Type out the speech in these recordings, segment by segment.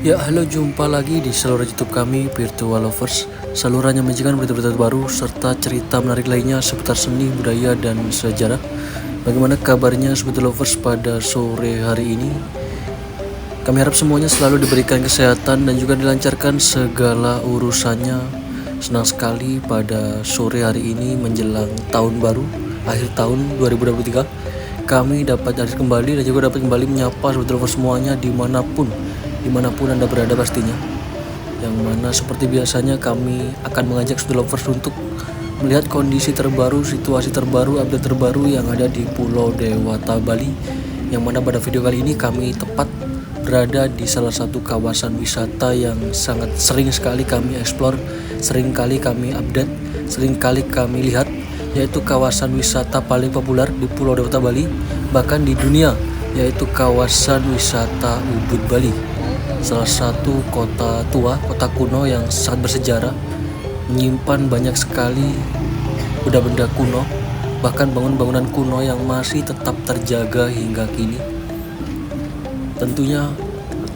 Ya, halo, jumpa lagi di saluran YouTube kami, Virtual Lovers. Saluran yang menyajikan berita-berita baru serta cerita menarik lainnya seputar seni, budaya, dan sejarah. Bagaimana kabarnya Sobat Lovers pada sore hari ini? Kami harap semuanya selalu diberikan kesehatan dan juga dilancarkan segala urusannya. Senang sekali pada sore hari ini menjelang tahun baru, akhir tahun 2023. Kami dapat hadir kembali dan juga dapat kembali menyapa Sobat Lovers semuanya dimanapun Anda berada pastinya. Yang mana seperti biasanya kami akan mengajak Sobat Lovers untuk melihat kondisi terbaru, situasi terbaru, update terbaru yang ada di Pulau Dewata, Bali. Yang mana pada video kali ini kami tepat berada di salah satu kawasan wisata yang sangat sering sekali kami explore, sering kali kami update, sering kali kami lihat, yaitu kawasan wisata paling populer di Pulau Dewata, Bali, bahkan di dunia, yaitu kawasan wisata Ubud, Bali. Salah satu kota tua, kota kuno yang sangat bersejarah, menyimpan banyak sekali benda-benda kuno, bahkan bangunan-bangunan kuno yang masih tetap terjaga hingga kini. Tentunya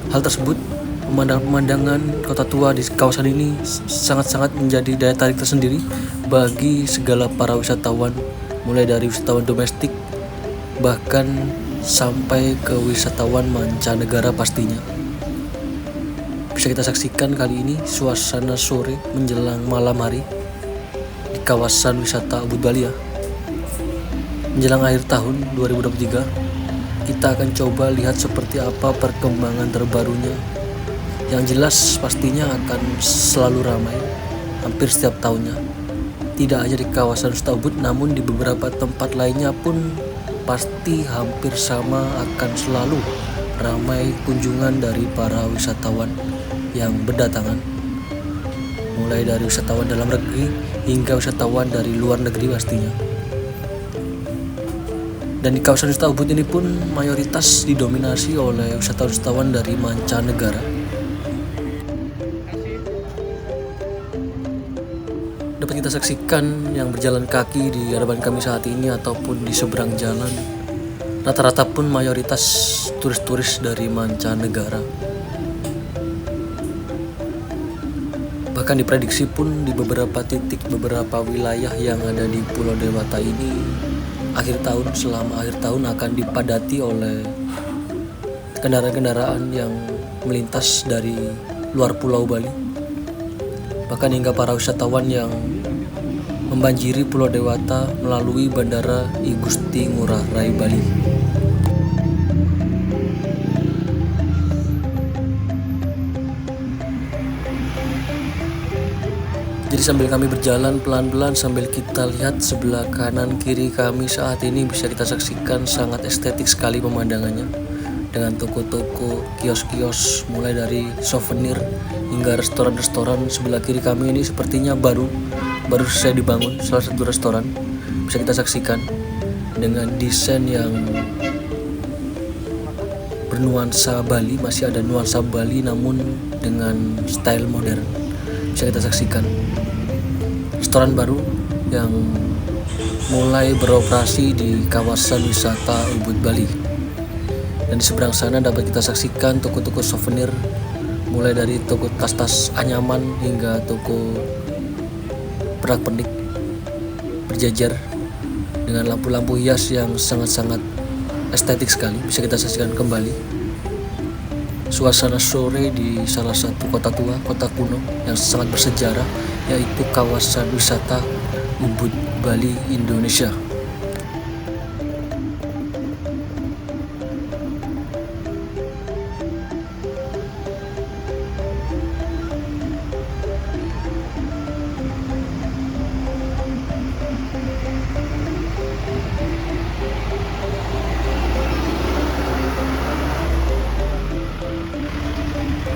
hal tersebut, pemandangan kota tua di kawasan ini sangat-sangat menjadi daya tarik tersendiri bagi segala para wisatawan, mulai dari wisatawan domestik bahkan sampai ke wisatawan mancanegara pastinya. Bisa kita saksikan kali ini suasana sore menjelang malam hari di kawasan wisata Ubud, Bali ya. Menjelang akhir tahun 2023, kita akan coba lihat seperti apa perkembangan terbarunya. Yang jelas pastinya akan selalu ramai hampir setiap tahunnya. Tidak hanya di kawasan wisata Ubud, namun di beberapa tempat lainnya pun pasti hampir sama, akan selalu ramai kunjungan dari para wisatawan yang berdatangan, mulai dari wisatawan dalam negeri hingga wisatawan dari luar negeri pastinya. Dan di kawasan wisata Ubud ini pun mayoritas didominasi oleh wisatawan-wisatawan dari mancanegara. Dapat kita saksikan yang berjalan kaki di hadapan kami saat ini ataupun di seberang jalan, rata-rata pun mayoritas turis-turis dari mancanegara. Bahkan diprediksi pun di beberapa titik, beberapa wilayah yang ada di Pulau Dewata ini selama akhir tahun akan dipadati oleh kendaraan-kendaraan yang melintas dari luar Pulau Bali. Bahkan hingga para wisatawan yang membanjiri Pulau Dewata melalui Bandara I Gusti Ngurah Rai Bali. Jadi sambil kami berjalan pelan-pelan, sambil kita lihat sebelah kanan kiri kami saat ini bisa kita saksikan sangat estetik sekali pemandangannya, dengan toko-toko, kios-kios, mulai dari souvenir hingga restoran-restoran. Sebelah kiri kami ini sepertinya baru selesai dibangun salah satu restoran, bisa kita saksikan dengan desain yang bernuansa Bali, masih ada nuansa Bali namun dengan style modern. Bisa kita saksikan restoran baru yang mulai beroperasi di kawasan wisata Ubud, Bali. Dan di seberang sana dapat kita saksikan toko-toko souvenir, mulai dari toko tas-tas anyaman hingga toko pernak-pernik berjajar dengan lampu-lampu hias yang sangat-sangat estetik sekali. Bisa kita saksikan kembali suasana sore di salah satu kota tua, kota kuno yang sangat bersejarah, yaitu kawasan wisata Ubud, Bali, Indonesia.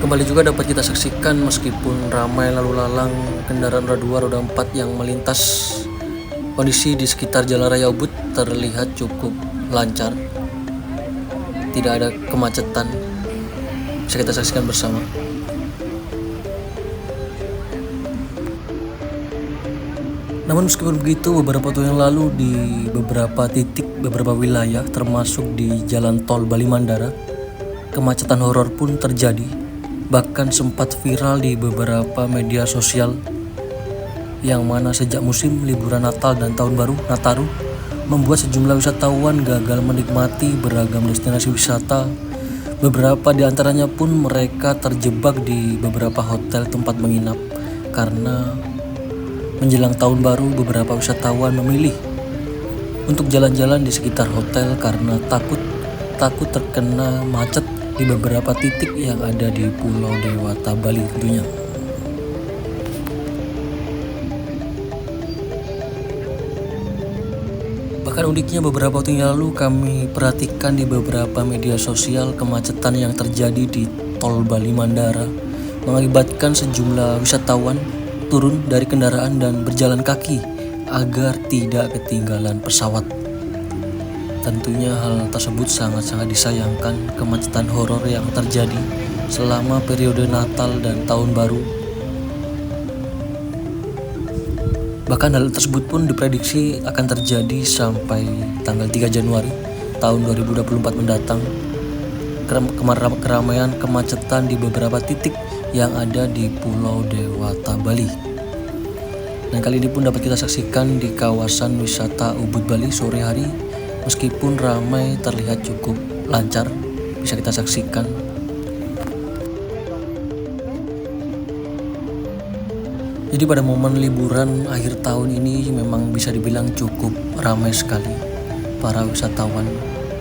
Kembali juga dapat kita saksikan meskipun ramai lalu lalang kendaraan roda 2, roda 4 yang melintas, kondisi di sekitar Jalan Raya Ubud terlihat cukup lancar. Tidak ada kemacetan. Bisa kita saksikan bersama. Namun meskipun begitu, beberapa waktu yang lalu di beberapa titik, beberapa wilayah termasuk di Jalan Tol Bali Mandara, kemacetan horor pun terjadi bahkan sempat viral di beberapa media sosial, yang mana sejak musim liburan Natal dan Tahun Baru Nataru membuat sejumlah wisatawan gagal menikmati beragam destinasi wisata. Beberapa di antaranya pun mereka terjebak di beberapa hotel tempat menginap karena menjelang Tahun Baru beberapa wisatawan memilih untuk jalan-jalan di sekitar hotel karena takut terkena macet di beberapa titik yang ada di Pulau Dewata Bali tentunya. Bahkan uniknya beberapa waktu yang lalu kami perhatikan di beberapa media sosial kemacetan yang terjadi di Tol Bali Mandara mengakibatkan sejumlah wisatawan turun dari kendaraan dan berjalan kaki agar tidak ketinggalan pesawat. Tentunya hal tersebut sangat-sangat disayangkan, kemacetan horor yang terjadi selama periode Natal dan Tahun Baru. Bahkan hal tersebut pun diprediksi akan terjadi sampai tanggal 3 Januari tahun 2024 mendatang. Keramaian kemacetan di beberapa titik yang ada di Pulau Dewata Bali. Dan kali ini pun dapat kita saksikan di kawasan wisata Ubud Bali sore hari. Meskipun ramai, terlihat cukup lancar, bisa kita saksikan. Jadi pada momen liburan akhir tahun ini memang bisa dibilang cukup ramai sekali para wisatawan,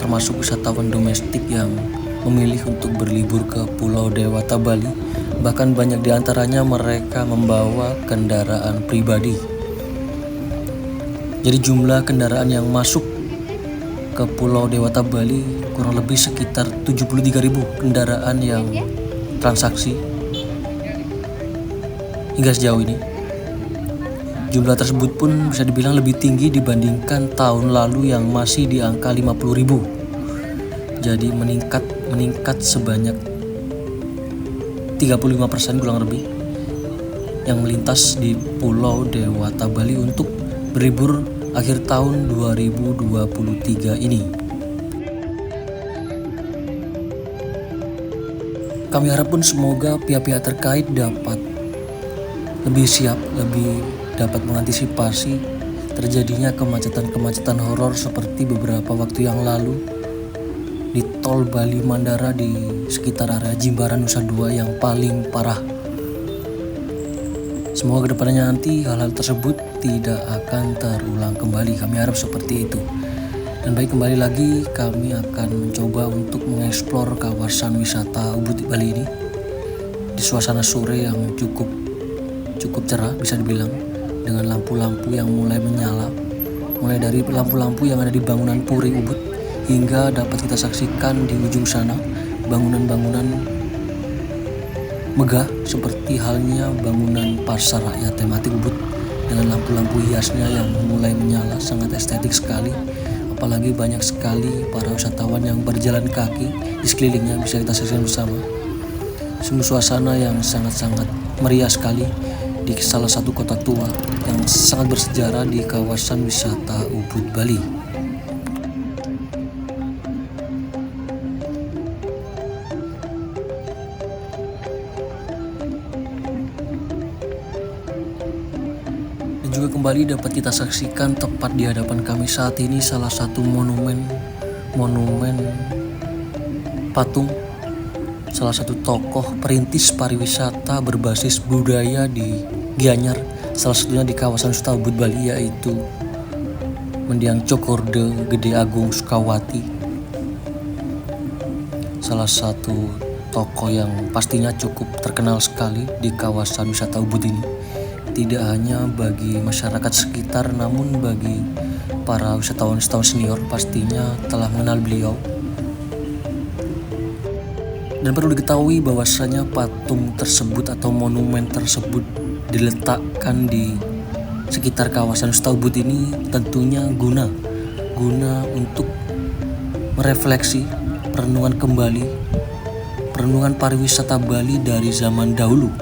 termasuk wisatawan domestik yang memilih untuk berlibur ke Pulau Dewata Bali. Bahkan banyak di antaranya mereka membawa kendaraan pribadi. Jadi jumlah kendaraan yang masuk ke Pulau Dewata Bali kurang lebih sekitar 73.000 kendaraan yang transaksi hingga sejauh ini. Jumlah tersebut pun bisa dibilang lebih tinggi dibandingkan tahun lalu yang masih di angka 50.000. Jadi meningkat sebanyak 35% kurang lebih yang melintas di Pulau Dewata Bali untuk berlibur akhir tahun 2023 ini. Kami harap pun semoga pihak-pihak terkait dapat lebih siap, lebih dapat mengantisipasi terjadinya kemacetan-kemacetan horor seperti beberapa waktu yang lalu di Tol Bali Mandara di sekitar area Jimbaran Nusa Dua yang paling parah. Semoga kedepannya nanti hal-hal tersebut tidak akan terulang kembali. Kami harap seperti itu. Dan baik, kembali lagi kami akan mencoba untuk mengeksplor kawasan wisata Ubud Bali ini di suasana sore yang cukup cerah bisa dibilang, dengan lampu-lampu yang mulai menyala, mulai dari lampu-lampu yang ada di bangunan Puri Ubud hingga dapat kita saksikan di ujung sana bangunan-bangunan megah seperti halnya bangunan pasar rakyat tematik Ubud dengan lampu-lampu hiasnya yang mulai menyala, sangat estetik sekali. Apalagi banyak sekali para wisatawan yang berjalan kaki di sekelilingnya bisa kita saksikan bersama. Sungguh suasana yang sangat-sangat meriah sekali di salah satu kota tua yang sangat bersejarah di kawasan wisata Ubud Bali. Dan juga kembali dapat kita saksikan tepat di hadapan kami saat ini salah satu monumen patung salah satu tokoh perintis pariwisata berbasis budaya di Gianyar, salah satunya di kawasan wisata Ubud Bali, yaitu Mendiang Cokorde Gede Agung Sukawati. Salah satu tokoh yang pastinya cukup terkenal sekali di kawasan wisata Ubud ini. Tidak hanya bagi masyarakat sekitar, namun bagi para wisatawan senior pastinya telah mengenal beliau. Dan perlu diketahui bahwasanya patung tersebut atau monumen tersebut diletakkan di sekitar kawasan wisata Ubud ini tentunya guna untuk merefleksi perenungan pariwisata Bali dari zaman dahulu,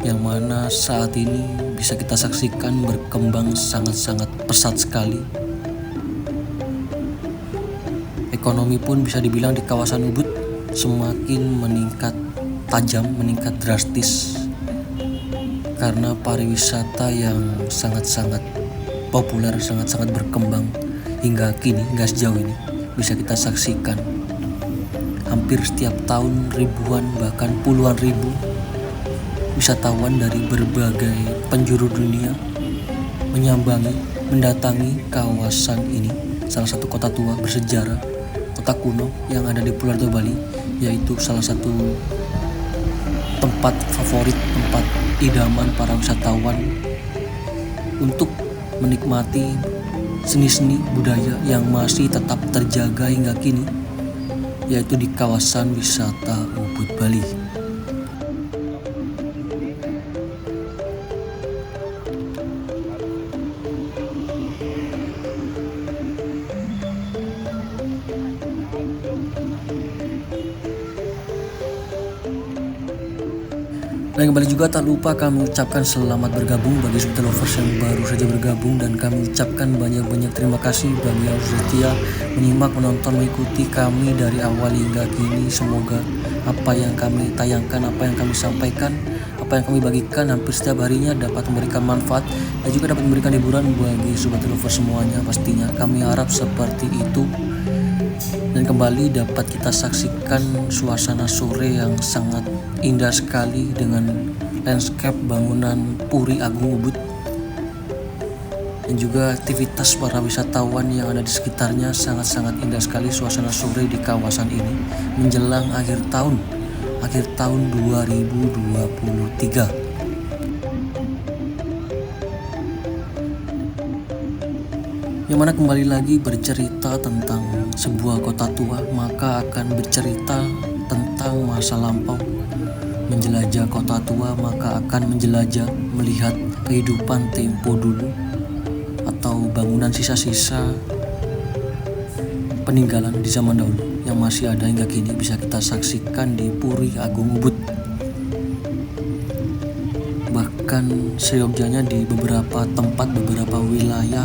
yang mana saat ini bisa kita saksikan berkembang sangat-sangat pesat sekali. Ekonomi pun bisa dibilang di kawasan Ubud semakin meningkat tajam, meningkat drastis karena pariwisata yang sangat-sangat populer, sangat-sangat berkembang hingga kini, hingga sejauh ini bisa kita saksikan. Hampir setiap tahun ribuan bahkan puluhan ribu wisatawan dari berbagai penjuru dunia mendatangi kawasan ini, salah satu kota tua bersejarah, kota kuno yang ada di Pulau Bali, yaitu salah satu tempat favorit, tempat idaman para wisatawan untuk menikmati seni-seni budaya yang masih tetap terjaga hingga kini, yaitu di kawasan wisata Ubud Bali. Dan kembali juga tak lupa kami ucapkan selamat bergabung bagi Sobat Lovers yang baru saja bergabung, dan kami ucapkan banyak-banyak terima kasih bagi yang setia menyimak, menonton, mengikuti kami dari awal hingga kini. Semoga apa yang kami tayangkan, apa yang kami sampaikan, apa yang kami bagikan hampir setiap harinya dapat memberikan manfaat dan juga dapat memberikan hiburan bagi Sobat Lovers semuanya. Pastinya kami harap seperti itu. Dan kembali dapat kita saksikan suasana sore yang sangat indah sekali dengan landscape bangunan Puri Agung Ubud dan juga aktivitas para wisatawan yang ada di sekitarnya. Sangat-sangat indah sekali suasana sore di kawasan ini menjelang akhir tahun 2023. Yang mana kembali lagi bercerita tentang sebuah kota tua, maka akan bercerita tentang masa lampau. Menjelajah kota tua, maka akan menjelajah, melihat kehidupan tempo dulu atau bangunan sisa-sisa peninggalan di zaman dahulu yang masih ada hingga kini bisa kita saksikan di Puri Agung Ubud. Bahkan seyogyanya di beberapa tempat, beberapa wilayah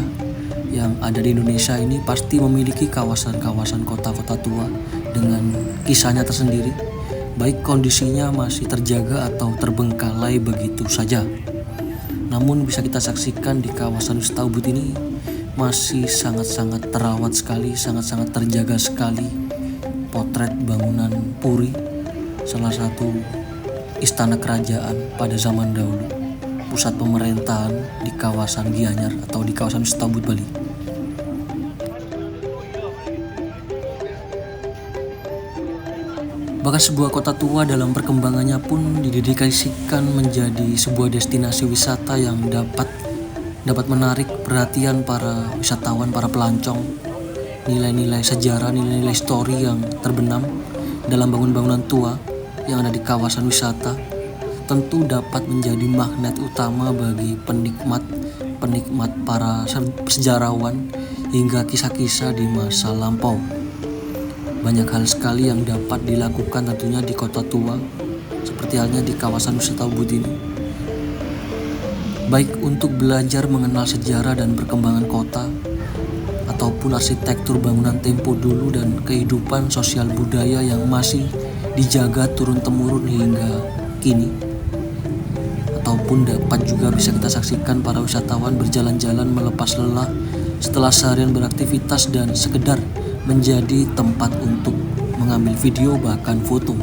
yang ada di Indonesia ini pasti memiliki kawasan-kawasan kota-kota tua dengan kisahnya tersendiri, baik kondisinya masih terjaga atau terbengkalai begitu saja. Namun bisa kita saksikan di kawasan wisata Ubud ini masih sangat-sangat terawat sekali, sangat-sangat terjaga sekali potret bangunan Puri, salah satu istana kerajaan pada zaman dahulu, pusat pemerintahan di kawasan Gianyar atau di kawasan wisata Ubud Bali. Bahkan sebuah kota tua dalam perkembangannya pun didedikasikan menjadi sebuah destinasi wisata yang dapat menarik perhatian para wisatawan, para pelancong. Nilai-nilai sejarah, nilai-nilai histori yang terbenam dalam bangunan-bangunan tua yang ada di kawasan wisata tentu dapat menjadi magnet utama bagi penikmat para sejarawan hingga kisah-kisah di masa lampau. Banyak hal sekali yang dapat dilakukan tentunya di kota tua, seperti halnya di kawasan wisata Ubud ini. Baik untuk belajar mengenal sejarah dan perkembangan kota, ataupun arsitektur bangunan tempo dulu dan kehidupan sosial budaya yang masih dijaga turun-temurun hingga kini. Ataupun dapat juga bisa kita saksikan para wisatawan berjalan-jalan melepas lelah setelah seharian beraktivitas dan sekedar menjadi tempat untuk mengambil video bahkan foto.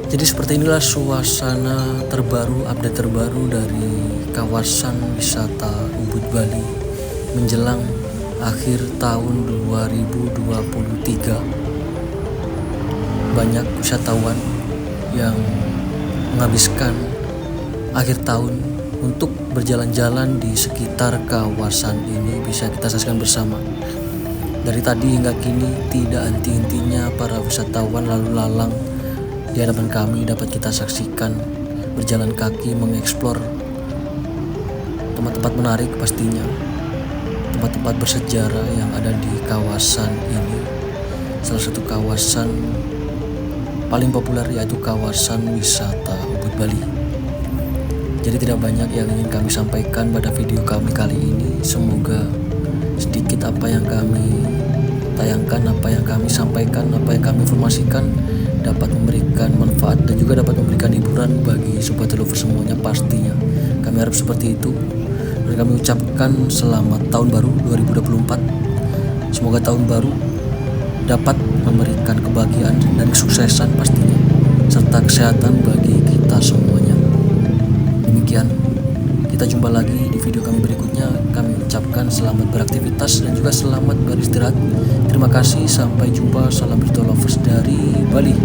Jadi seperti inilah suasana terbaru, update terbaru dari kawasan wisata Ubud Bali menjelang akhir tahun 2023. Banyak wisatawan yang menghabiskan akhir tahun untuk berjalan-jalan di sekitar kawasan ini bisa kita saksikan bersama. Dari tadi hingga kini tidak henti-hentinya para wisatawan lalu lalang di hadapan kami dapat kita saksikan berjalan kaki mengeksplor tempat-tempat menarik, pastinya tempat-tempat bersejarah yang ada di kawasan ini. Salah satu kawasan paling populer yaitu kawasan wisata Ubud Bali. Jadi tidak banyak yang ingin kami sampaikan pada video kami kali ini. Semoga sedikit apa yang kami tayangkan, apa yang kami sampaikan, apa yang kami informasikan dapat memberikan manfaat dan juga dapat memberikan hiburan bagi Sobat Lovers semuanya pastinya. Kami harap seperti itu. Dan kami ucapkan selamat tahun baru 2024. Semoga tahun baru dapat memberikan kebahagiaan dan kesuksesan pastinya, serta kesehatan bagi kita semuanya. Demikian, kita jumpa lagi di video kami berikutnya. Kami ucapkan selamat beraktivitas dan juga selamat beristirahat. Terima kasih, sampai jumpa. Salam Virtual Lovers dari Bali.